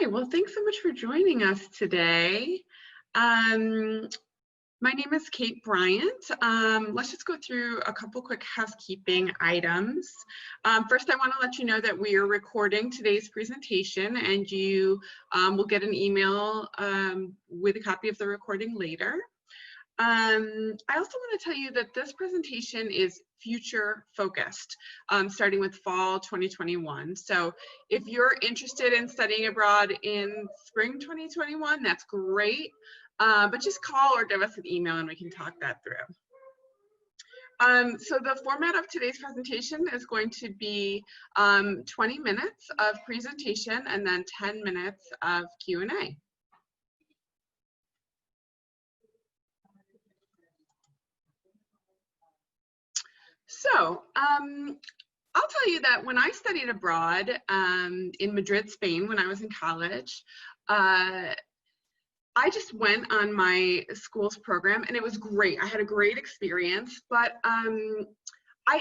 Hi, well, thanks so much for joining us today. Um, my name is Kate Bryant. Let's just go through a couple quick housekeeping items. First, I want to let you know that we are recording today's presentation, and you will get an email with a copy of the recording later. I also want to tell you that this presentation is future focused, starting with fall 2021. So if you're interested in studying abroad in spring 2021, that's great. But just call or give us an email and we can talk that through. So the format of today's presentation is going to be 20 minutes of presentation and then 10 minutes of Q&A. So I'll tell you that when I studied abroad in Madrid, Spain, when I was in college, I just went on my school's program and it was great. I had a great experience, but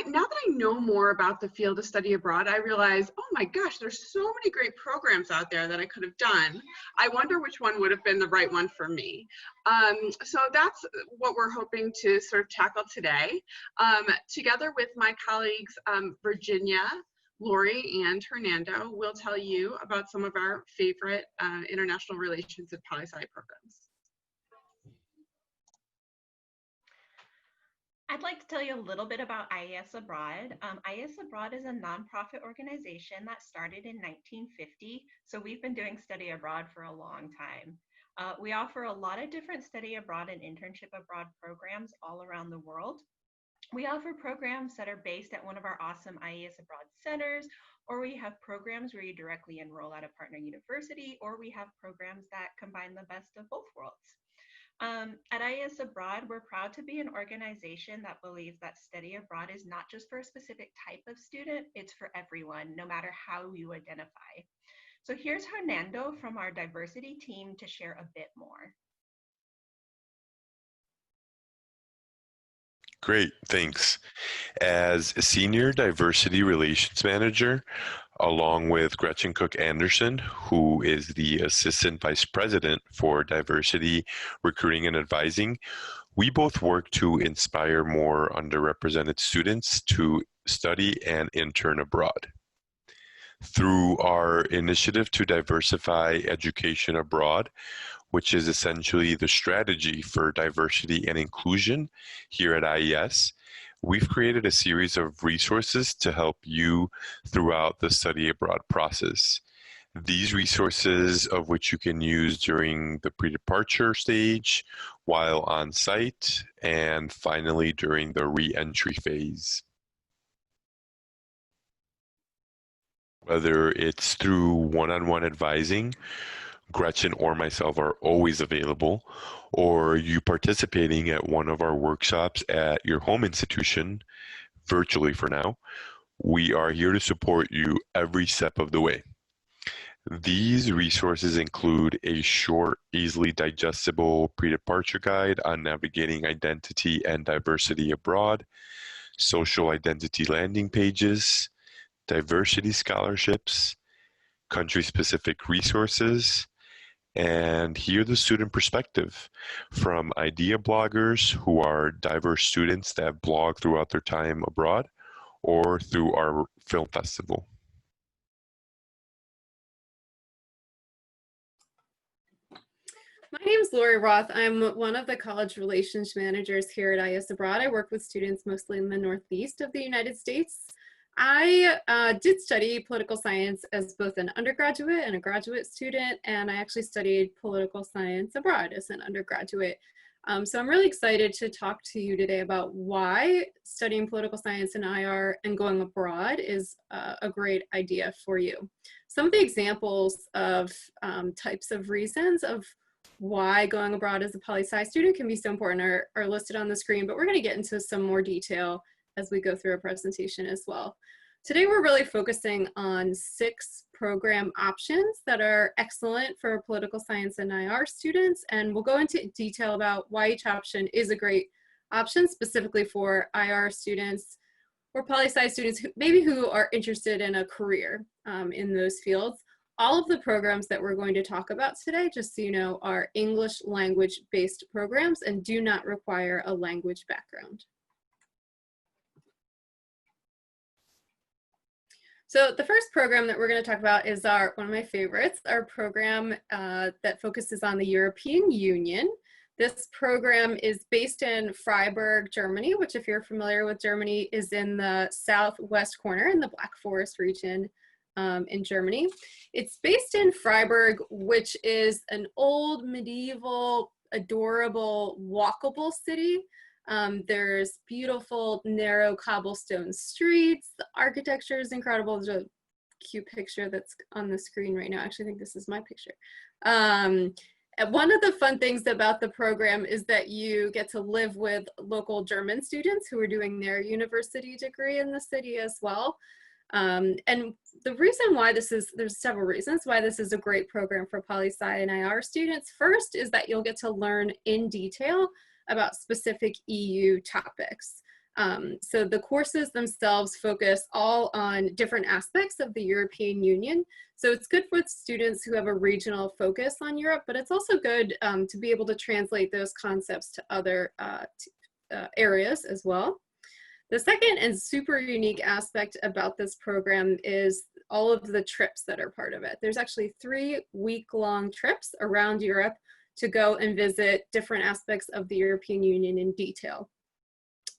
now that I know more about the field of study abroad, I realize, oh my gosh, there's so many great programs out there that I could have done. I wonder which one would have been the right one for me. So that's what we're hoping to sort of tackle today. Together with my colleagues, Virginia, Lori, and Hernando, will tell you about some of our favorite international relations and poli-sci programs. I'd like to tell you a little bit about IES Abroad. IES Abroad is a nonprofit organization that started in 1950, so we've been doing study abroad for a long time. We offer a lot of different study abroad and internship abroad programs all around the world. We offer programs that are based at one of our awesome IES Abroad centers, or we have programs where you directly enroll at a partner university, or we have programs that combine the best of both worlds. At IES Abroad, we're proud to be an organization that believes that study abroad is not just for a specific type of student, it's for everyone, no matter how you identify. So here's Hernando from our diversity team to share a bit more. Great, thanks. As a Senior Diversity Relations Manager, along with Gretchen Cook Anderson, who is the Assistant Vice President for Diversity, Recruiting, and Advising, we both work to inspire more underrepresented students to study and intern abroad. Through our initiative to diversify education abroad, which is essentially the strategy for diversity and inclusion here at IES, we've created a series of resources to help you throughout the study abroad process. These resources, of which you can use during the pre-departure stage, while on site, and finally during the re-entry phase. Whether it's through one-on-one advising, Gretchen or myself are always available, or you participating at one of our workshops at your home institution, virtually for now, we are here to support you every step of the way. These resources include a short, easily digestible pre-departure guide on navigating identity and diversity abroad, social identity landing pages, diversity scholarships, country-specific resources, and hear the student perspective from idea bloggers who are diverse students that blog throughout their time abroad or through our film festival. My name is Lori Roth. I'm one of the college relations managers here at IES Abroad. I work with students mostly in the Northeast of the United States. I did study political science as both an undergraduate and a graduate student, and I actually studied political science abroad as an undergraduate. So I'm really excited to talk to you today about why studying political science in IR and going abroad is a great idea for you. Some of the examples of types of reasons of why going abroad as a poli-sci student can be so important are listed on the screen, but we're going to get into some more detail as we go through our presentation as well. Today we're really focusing on 6 program options that are excellent for political science and IR students, and we'll go into detail about why each option is a great option specifically for IR students or poli-sci students who are interested in a career in those fields. All of the programs that we're going to talk about today, just so you know, are English language based programs and do not require a language background. So the first program that we're going to talk about is one of my favorites, our program that focuses on the European Union. This program is based in Freiburg, Germany, which, if you're familiar with Germany, is in the southwest corner in the Black Forest region in Germany. It's based in Freiburg, which is an old, medieval, adorable, walkable city. There's beautiful, narrow cobblestone streets. The architecture is incredible. There's a cute picture that's on the screen right now. Actually, I think this is my picture. And one of the fun things about the program is that you get to live with local German students who are doing their university degree in the city as well. And the reason why there's several reasons why this is a great program for poli-sci and IR students. First is that you'll get to learn in detail about specific EU topics. So the courses themselves focus all on different aspects of the European Union. So it's good for students who have a regional focus on Europe, but it's also good to be able to translate those concepts to other areas as well. The second and super unique aspect about this program is all of the trips that are part of it. There's actually 3 week-long trips around Europe to go and visit different aspects of the European Union in detail.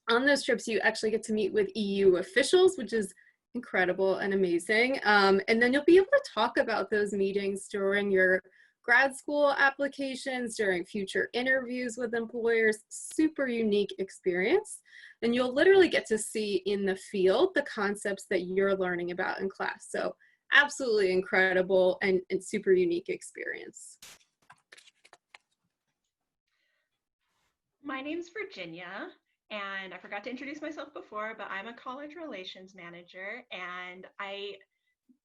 On those trips, you actually get to meet with EU officials, which is incredible and amazing. And then you'll be able to talk about those meetings during your grad school applications, during future interviews with employers. Super unique experience. And you'll literally get to see in the field the concepts that you're learning about in class. So absolutely incredible and super unique experience. My name's Virginia, and I forgot to introduce myself before, but I'm a college relations manager, and I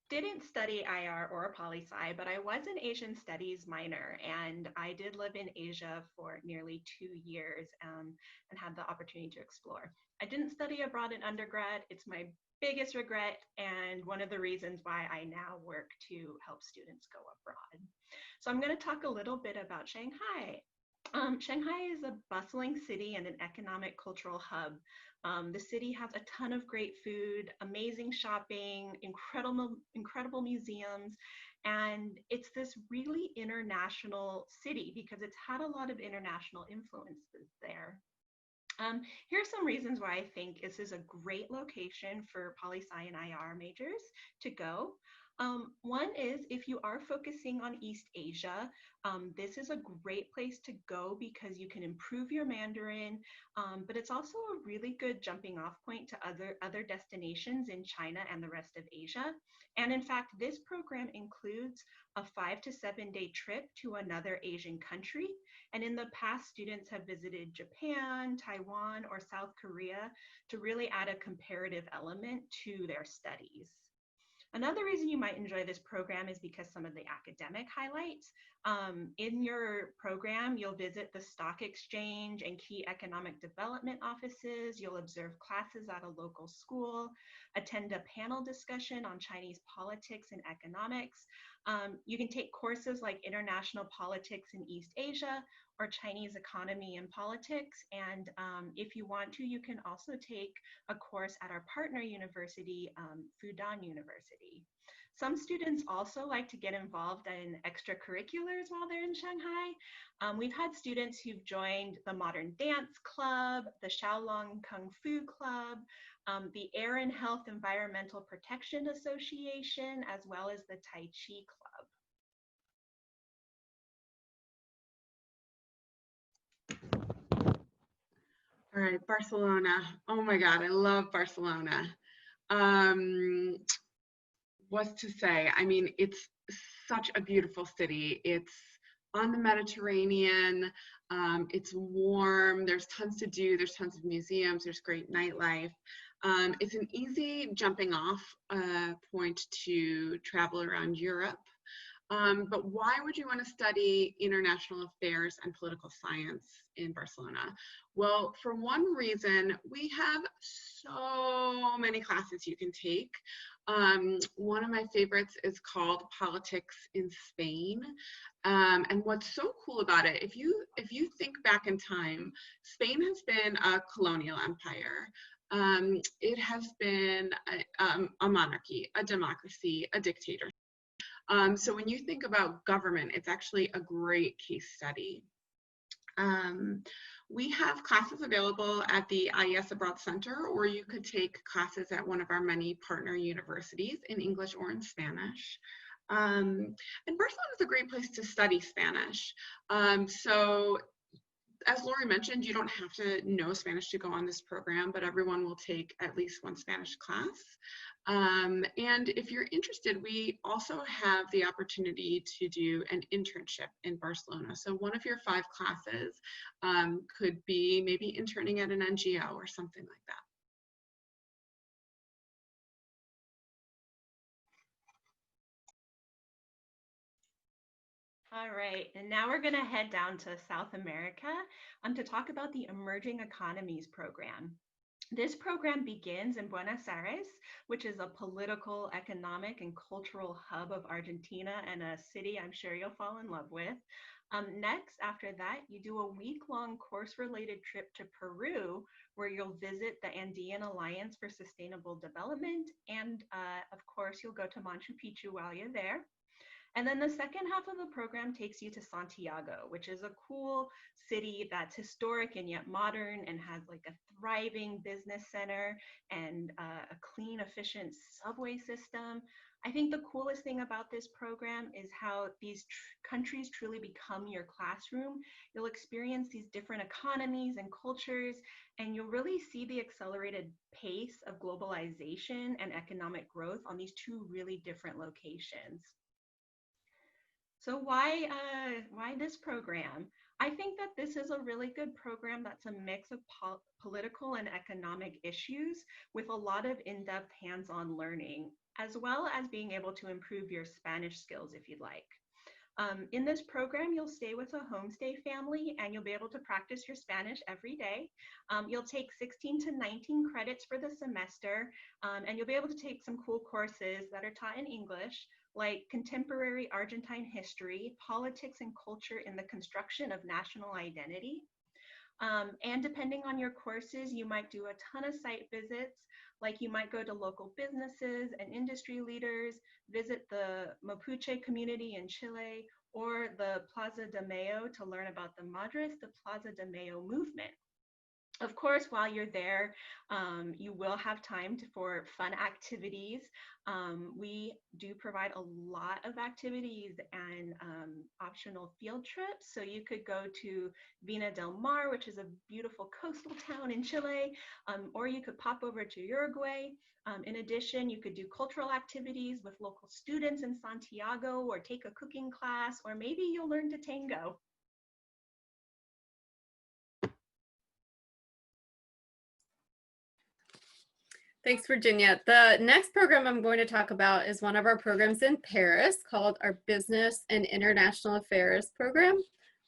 didn't study IR or poli-sci, but I was an Asian studies minor, and I did live in Asia for nearly 2 years and had the opportunity to explore. I didn't study abroad in undergrad. It's my biggest regret and one of the reasons why I now work to help students go abroad. So I'm going to talk a little bit about Shanghai. Shanghai is a bustling city and an economic cultural hub. The city has a ton of great food, amazing shopping, incredible museums, and it's this really international city because it's had a lot of international influences there. Here are some reasons why I think this is a great location for poli-sci and IR majors to go. One is if you are focusing on East Asia, this is a great place to go because you can improve your Mandarin, but it's also a really good jumping off point to other destinations in China and the rest of Asia. And in fact, this program includes a 5 to 7 day trip to another Asian country. And in the past, students have visited Japan, Taiwan, or South Korea to really add a comparative element to their studies. Another reason you might enjoy this program is because some of the academic highlights. In your program, you'll visit the stock exchange and key economic development offices. You'll observe classes at a local school, attend a panel discussion on Chinese politics and economics. You can take courses like international politics in East Asia or Chinese economy and politics. And if you want to, you can also take a course at our partner university, Fudan University. Some students also like to get involved in extracurriculars while they're in Shanghai. We've had students who've joined the Modern Dance Club, the Shaolong Kung Fu Club, the Air and Health Environmental Protection Association, as well as the Tai Chi Club. All right, Barcelona. Oh my God, I love Barcelona. What's to say? I mean, it's such a beautiful city. It's on the Mediterranean. It's warm. There's tons to do. There's tons of museums. There's great nightlife. It's an easy jumping off point to travel around Europe. But why would you want to study international affairs and political science in Barcelona? Well, for one reason, we have so many classes you can take. One of my favorites is called Politics in Spain. And what's so cool about it, if you think back in time, Spain has been a colonial empire. It has been a monarchy, a democracy, a dictatorship. So when you think about government, it's actually a great case study. We have classes available at the IES Abroad Center, or you could take classes at one of our many partner universities in English or in Spanish. And Barcelona is a great place to study Spanish. So as Lori mentioned, you don't have to know Spanish to go on this program, but everyone will take at least one Spanish class. And if you're interested, we also have the opportunity to do an internship in Barcelona. So one of your 5 classes could be maybe interning at an NGO or something like that. All right, and now we're going to head down to South America to talk about the Emerging Economies Program. This program begins in Buenos Aires, which is a political, economic, and cultural hub of Argentina and a city I'm sure you'll fall in love with. Next, after that, you do a week-long course-related trip to Peru, where you'll visit the Andean Alliance for Sustainable Development, and of course, you'll go to Machu Picchu while you're there. And then the second half of the program takes you to Santiago, which is a cool city that's historic and yet modern and has like a thriving business center and a clean, efficient subway system. I think the coolest thing about this program is how these countries truly become your classroom. You'll experience these different economies and cultures, and you'll really see the accelerated pace of globalization and economic growth on these 2 really different locations. So why this program? I think that this is a really good program that's a mix of political and economic issues with a lot of in-depth hands-on learning, as well as being able to improve your Spanish skills if you'd like. In this program, you'll stay with a homestay family and you'll be able to practice your Spanish every day. You'll take 16 to 19 credits for the semester, and you'll be able to take some cool courses that are taught in English, like contemporary Argentine history, politics and culture in the construction of national identity. And depending on your courses, you might do a ton of site visits, like you might go to local businesses and industry leaders, visit the Mapuche community in Chile, or the Plaza de Mayo to learn about the Madres de Plaza de Mayo movement. Of course, while you're there, you will have time for fun activities. We do provide a lot of activities and optional field trips. So you could go to Vina del Mar, which is a beautiful coastal town in Chile, or you could pop over to Uruguay. In addition, you could do cultural activities with local students in Santiago, or take a cooking class, or maybe you'll learn to tango. Thanks, Virginia. The next program I'm going to talk about is one of our programs in Paris called our Business and International Affairs program.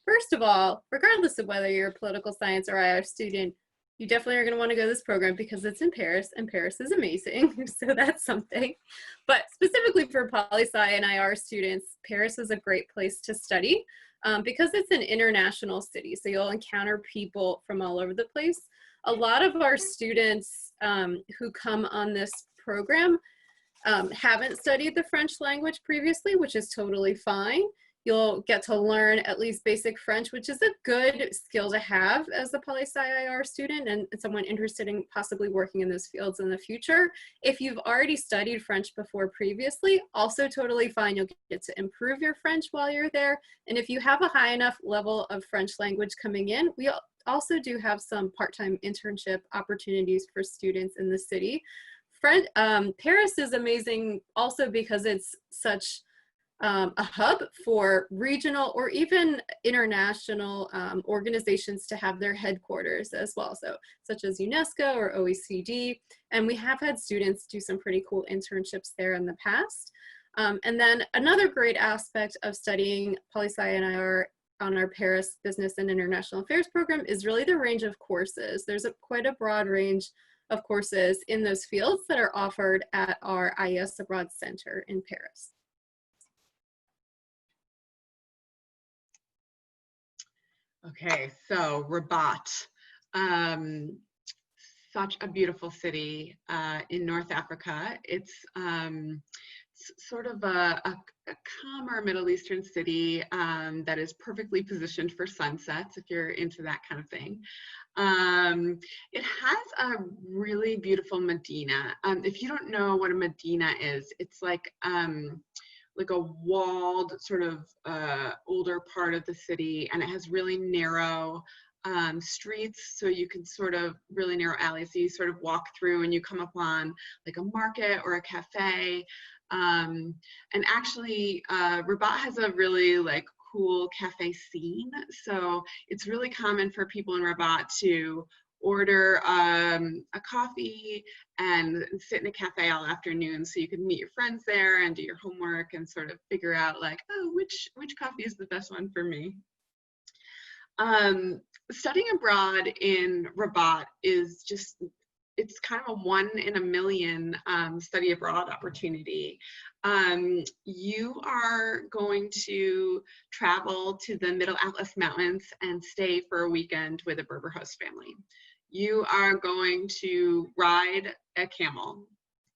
First of all, regardless of whether you're a political science or IR student, you definitely are going to want to go to this program because it's in Paris and Paris is amazing. So that's something. But specifically for poli-sci and IR students, Paris is a great place to study because it's an international city. So you'll encounter people from all over the place. A lot of our students who come on this program haven't studied the French language previously, which is totally fine. You'll get to learn at least basic French, which is a good skill to have as a poli-sci IR student and someone interested in possibly working in those fields in the future. If you've already studied French before previously, also totally fine. You'll get to improve your French while you're there. And if you have a high enough level of French language coming in, we also do have some part-time internship opportunities for students in the city. Paris is amazing also because it's such a hub for regional or even international organizations to have their headquarters as well, so such as UNESCO or OECD. And we have had students do some pretty cool internships there in the past. And then another great aspect of studying poli-sci and on our Paris Business and International Affairs program is really the range of courses. There's quite a broad range of courses in those fields that are offered at our IES Abroad Center in Paris. Okay, so Rabat, such a beautiful city in North Africa. It's sort of a calmer Middle Eastern city that is perfectly positioned for sunsets, if you're into that kind of thing. It has a really beautiful Medina. If you don't know what a Medina is, it's like a walled sort of older part of the city, and it has really narrow streets, so you can sort of really narrow alleys, so you sort of walk through and you come upon like a market or a cafe. And actually Rabat has a really like cool cafe scene, so it's really common for people in Rabat to order a coffee and sit in a cafe all afternoon, so you can meet your friends there and do your homework and sort of figure out like, oh, which coffee is the best one for me. Studying abroad in Rabat is just, it's kind of a 1 in a million study abroad opportunity. You are going to travel to the Middle Atlas Mountains and stay for a weekend with a Berber host family. You are going to ride a camel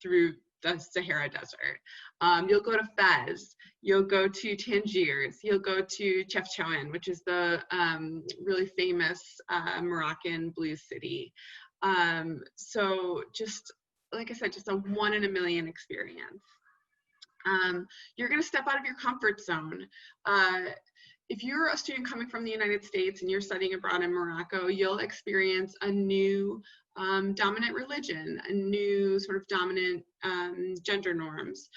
through the Sahara Desert. You'll go to Fez. You'll go to Tangiers. You'll go to Chefchaouen, which is the really famous Moroccan blues city. So just, like I said, just a 1 in a million experience. You're going to step out of your comfort zone. If you're a student coming from the United States and you're studying abroad in Morocco, you'll experience a new dominant religion, a new sort of dominant gender norms.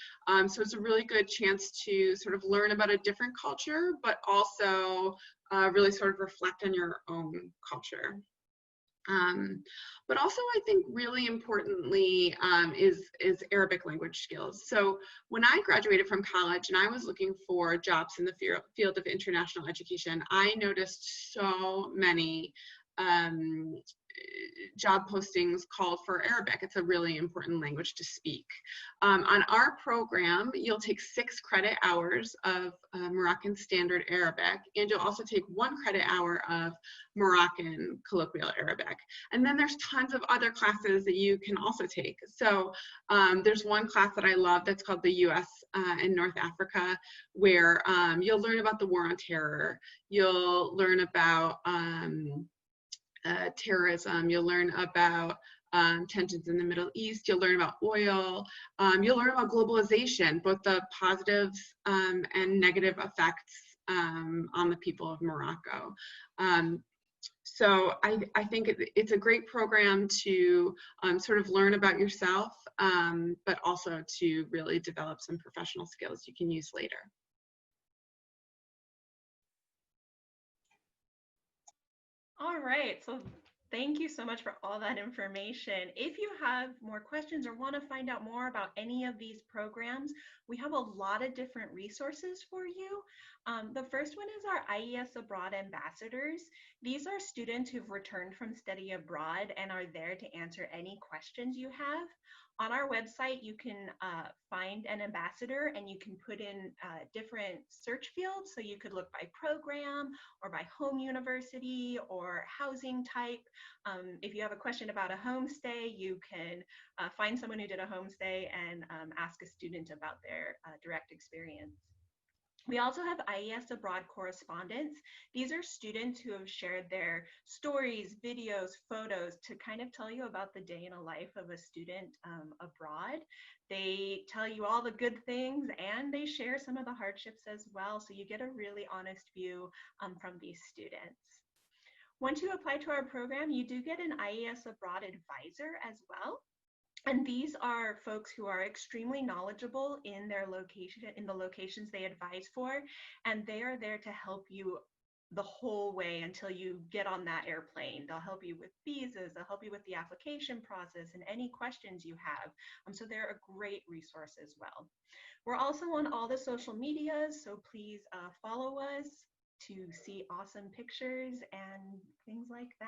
So it's a really good chance to sort of learn about a different culture, but also really sort of reflect on your own culture. But also, I think really importantly is Arabic language skills. So when I graduated from college and I was looking for jobs in the field of international education, I noticed so many job postings called for Arabic. It's a really important language to speak. On our program, you'll take 6 credit hours of Moroccan Standard Arabic, and you'll also take 1 credit hour of Moroccan Colloquial Arabic. And then there's tons of other classes that you can also take. So there's one class that I love that's called the US and North Africa, where you'll learn about the War on Terror. You'll learn about terrorism. You'll learn about tensions in the Middle East. You'll learn about oil. You'll learn about globalization, both the positives and negative effects on the people of Morocco. So I think it's a great program to sort of learn about yourself, but also to really develop some professional skills you can use later. All right, so thank you so much for all that information. If you have more questions or want to find out more about any of these programs, we have a lot of different resources for you. The first one is our IES Abroad ambassadors. These are students who've returned from study abroad and are there to answer any questions you have. On our website, you can find an ambassador and you can put in different search fields. So you could look by program or by home university or housing type. If you have a question about a homestay, you can find someone who did a homestay and ask a student about their direct experience. We also have IES Abroad correspondents. These are students who have shared their stories, videos, photos to kind of tell you about the day in a life of a student abroad. They tell you all the good things and they share some of the hardships as well. So you get a really honest view from these students. Once you apply to our program, you do get an IES Abroad advisor as well. And these are folks who are extremely knowledgeable in their location, in the locations they advise for, and they are there to help you the whole way until you get on that airplane. They'll help you with visas, they'll help you with the application process and any questions you have. So they're a great resource as well. We're also on all the social medias, so please follow us to see awesome pictures and things like that.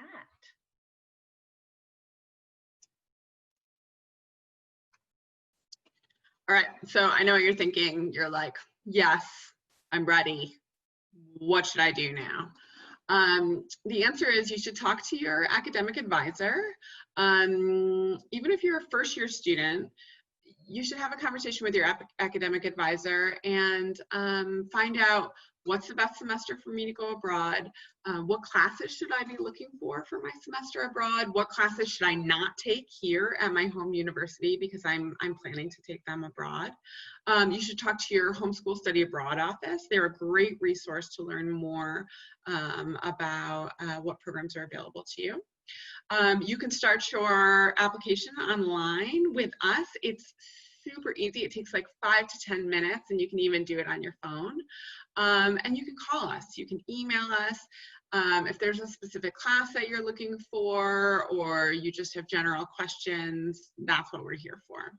All right, so I know what you're thinking. You're like, yes, I'm ready. What should I do now? The answer is you should talk to your academic advisor. Even if you're a first-year student, you should have a conversation with your academic advisor and find out what's the best semester for me to go abroad, what classes should I be looking for my semester abroad, what classes should I not take here at my home university because I'm planning to take them abroad. You should talk to your homeschool study abroad office. They're a great resource to learn more about what programs are available to you. You can start your application online with us. It's super easy. It takes like 5 to 10 minutes, and you can even do it on your phone. And you can call us. You can email us. If there's a specific class that you're looking for, or you just have general questions, that's what we're here for.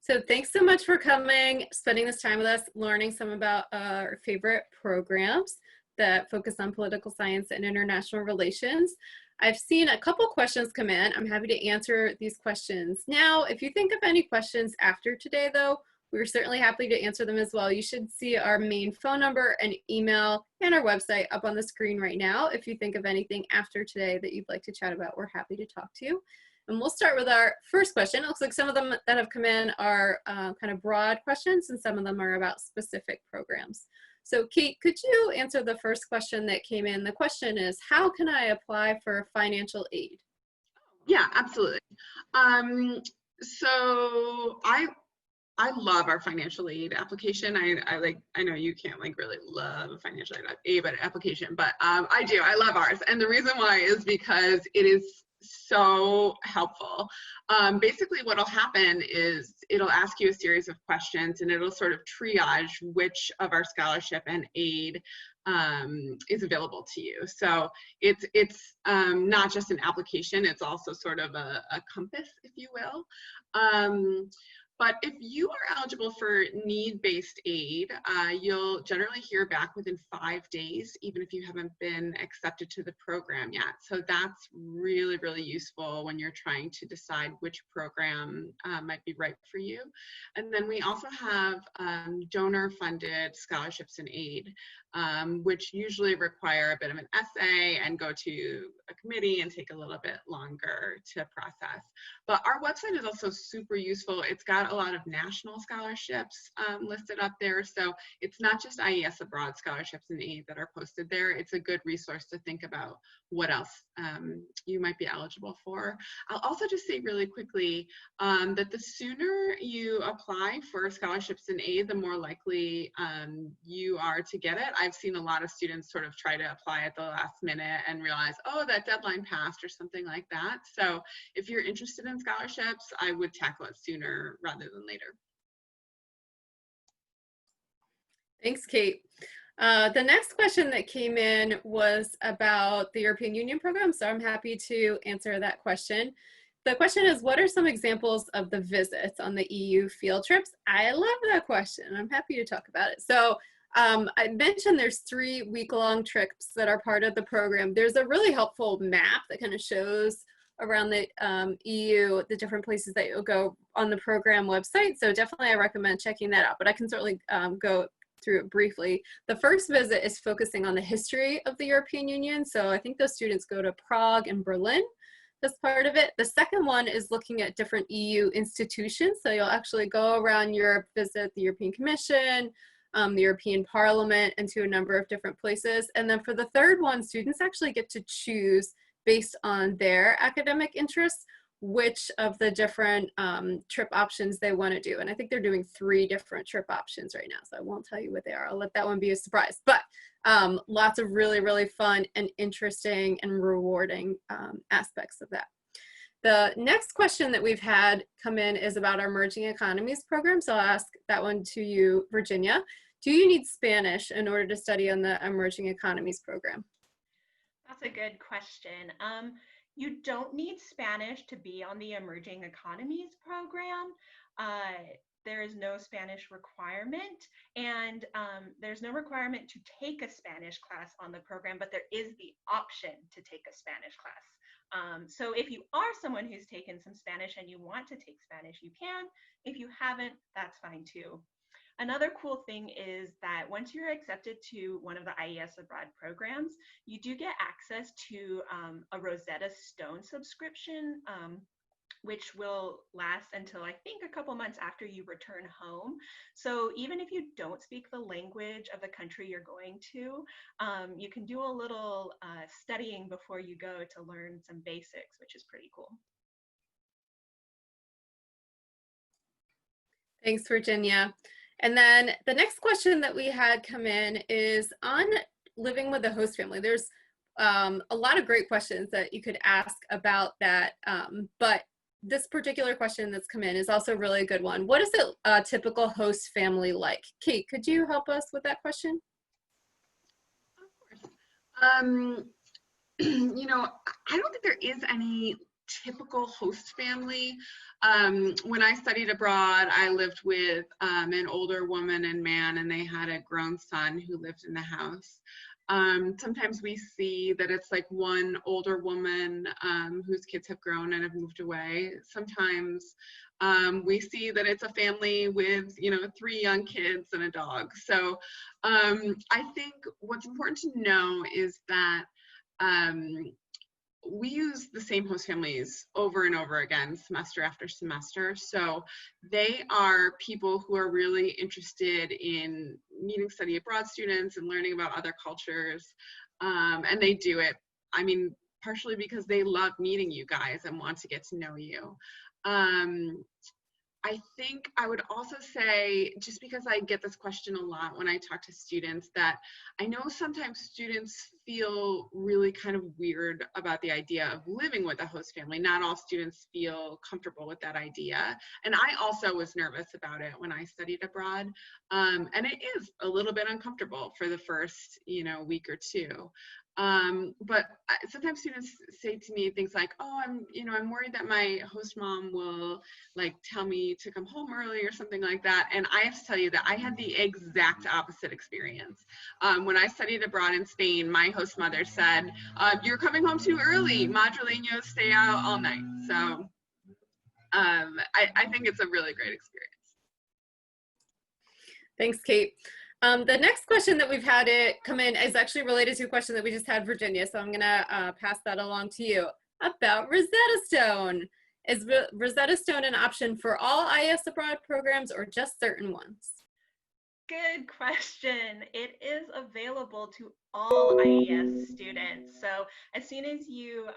So thanks so much for coming, spending this time with us, learning some about our favorite programs that focus on political science and international relations. I've seen a couple questions come in. I'm happy to answer these questions now. If you think of any questions after today, though, we're certainly happy to answer them as well. You should see our main phone number and email and our website up on the screen right now. If you think of anything after today that you'd like to chat about, we're happy to talk to you. And we'll start with our first question. It looks like some of them that have come in are kind of broad questions, and some of them are about specific programs. So Kate, could you answer the first question that came in? The question is, how can I apply for financial aid? Yeah, absolutely. So I love our financial aid application. I know you can't like really love a financial aid application, but I do. I love ours. And the reason why is because it is so helpful. Basically what'll happen is it'll ask you a series of questions, and it'll sort of triage which of our scholarship and aid is available to you. So it's not just an application, it's also sort of a compass, if you will. But if you are eligible for need-based aid, you'll generally hear back within 5 days, even if you haven't been accepted to the program yet. So that's really, really useful when you're trying to decide which program might be right for you. And then we also have donor-funded scholarships and aid, which usually require a bit of an essay and go to a committee and take a little bit longer to process. But our website is also super useful. It's got a lot of national scholarships listed up there. So it's not just IES Abroad scholarships and aid that are posted there. It's a good resource to think about what else you might be eligible for. I'll also just say really quickly that the sooner you apply for scholarships and aid, the more likely you are to get it. I've seen a lot of students sort of try to apply at the last minute and realize, oh, that deadline passed or something like that. So if you're interested in scholarships, I would tackle it sooner rather than later. Thanks, Kate. The next question that came in was about the European Union program, so I'm happy to answer that question. The question is, what are some examples of the visits on the EU field trips? I love that question. I'm happy to talk about it. So I mentioned there's 3 week-long trips that are part of the program. There's a really helpful map that kind of shows around the EU, the different places that you'll go on the program website. So definitely I recommend checking that out, but I can certainly go through it briefly. The first visit is focusing on the history of the European Union. So I think those students go to Prague and Berlin. That's part of it. The second one is looking at different EU institutions. So you'll actually go around Europe, visit the European Commission, the European Parliament, and to a number of different places. And then for the third one, students actually get to choose, based on their academic interests, which of the different trip options they want to do. And I think they're doing 3 different trip options right now, so I won't tell you what they are. I'll let that one be a surprise. But lots of really, really fun and interesting and rewarding aspects of that. The next question that we've had come in is about our emerging economies program. So I'll ask that one to you, Virginia. Do you need Spanish in order to study on the emerging economies program? That's a good question. You don't need Spanish to be on the emerging economies program. There is no Spanish requirement, and there's no requirement to take a Spanish class on the program, but there is the option to take a Spanish class. So if you are someone who's taken some Spanish and you want to take Spanish, you can. If you haven't, that's fine too. Another cool thing is that once you're accepted to one of the IES Abroad programs, you do get access to a Rosetta Stone subscription, which will last until I think a couple months after you return home. So even if you don't speak the language of the country you're going to, you can do a little studying before you go to learn some basics, which is pretty cool. Thanks, Virginia. And then the next question that we had come in is on living with a host family. There's a lot of great questions that you could ask about that, but this particular question that's come in is also really a good one. What is a typical host family like? Kate, could you help us with that question? Of course. You know, I don't think there is any typical host family. When I studied abroad, I lived with an older woman and man, and they had a grown son who lived in the house. Sometimes we see that it's like one older woman whose kids have grown and have moved away. Sometimes we see that it's a family with, you know, 3 young kids and a dog. So I think what's important to know is that we use the same host families over and over again, semester after semester. So they are people who are really interested in meeting study abroad students and learning about other cultures. And they do it, I mean, partially because they love meeting you guys and want to get to know you. I think I would also say, just because I get this question a lot when I talk to students, that I know sometimes students feel really kind of weird about the idea of living with a host family. Not all students feel comfortable with that idea. And I also was nervous about it when I studied abroad. And it is a little bit uncomfortable for the first, you know, week or two. But sometimes students say to me things like, oh, I'm worried that my host mom will like tell me to come home early or something like that. And I have to tell you that I had the exact opposite experience. When I studied abroad in Spain, my host mother said, you're coming home too early, madrileños stay out all night. So I think it's a really great experience. Thanks, Kate. The next question that we've had come in is actually related to a question that we just had, Virginia. So I'm gonna pass that along to you about Rosetta Stone. Is Rosetta Stone an option for all IES Abroad programs or just certain ones? Good question. It is available to all IES students. So as soon as you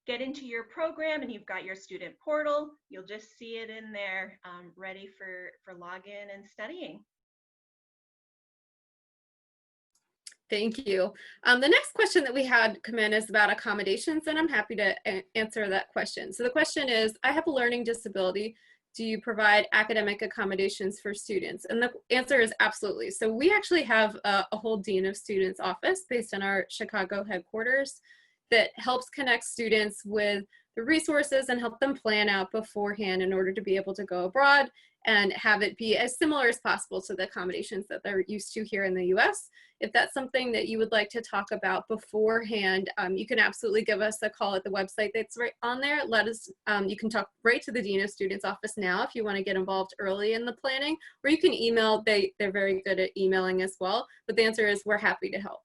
get into your program and you've got your student portal, you'll just see it in there ready for login and studying. Thank you. The next question that we had come in is about accommodations, and I'm happy to answer that question. So the question is, I have a learning disability. Do you provide academic accommodations for students? And the answer is absolutely. So we actually have a whole Dean of Students office based in our Chicago headquarters that helps connect students with the resources and help them plan out beforehand in order to be able to go abroad and have it be as similar as possible to the accommodations that they're used to here in the US. If that's something that you would like to talk about beforehand, you can absolutely give us a call at the website that's right on there. Let us, you can talk right to the Dean of Students office now if you want to get involved early in the planning, or you can email, they're very good at emailing as well, but the answer is we're happy to help.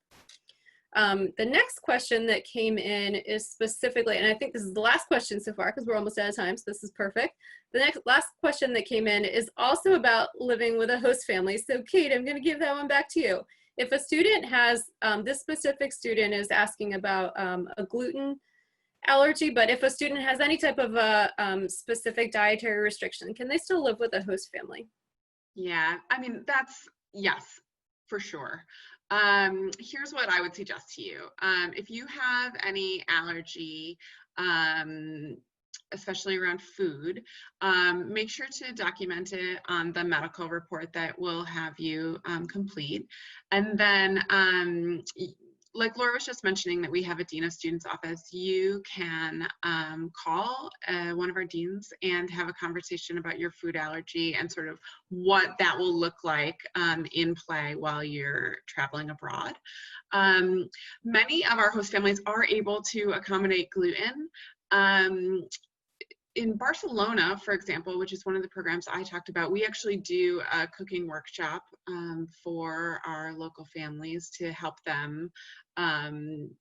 The next question that came in is specifically, and I think this is the last question so far because we're almost out of time, so this is perfect. The last question that came in is also about living with a host family. So Kate, I'm going to give that one back to you. If a student has, this specific student is asking about a gluten allergy, but if a student has any type of a specific dietary restriction, can they still live with a host family? Yeah, I mean, yes, for sure. Here's what I would suggest to you. If you have any allergy, especially around food, make sure to document it on the medical report that we'll have you complete. And then, like Laura was just mentioning, that we have a Dean of Students office. You can call one of our deans and have a conversation about your food allergy and sort of what that will look like in play while you're traveling abroad. Many of our host families are able to accommodate gluten. In Barcelona, for example, which is one of the programs I talked about, we actually do a cooking workshop for our local families to help them learn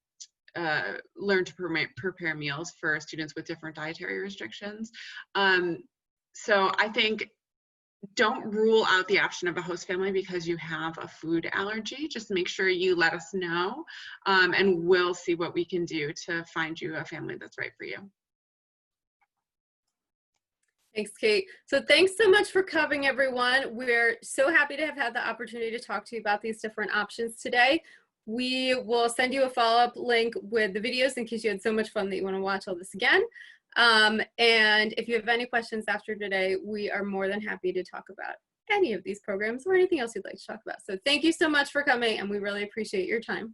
to prepare meals for students with different dietary restrictions. So I think don't rule out the option of a host family because you have a food allergy. Just make sure you let us know, and we'll see what we can do to find you a family that's right for you. Thanks, Kate. So thanks so much for coming, everyone. We're so happy to have had the opportunity to talk to you about these different options today. We will send you a follow-up link with the videos in case you had so much fun that you want to watch all this again. And if you have any questions after today, we are more than happy to talk about any of these programs or anything else you'd like to talk about. So thank you so much for coming, and we really appreciate your time.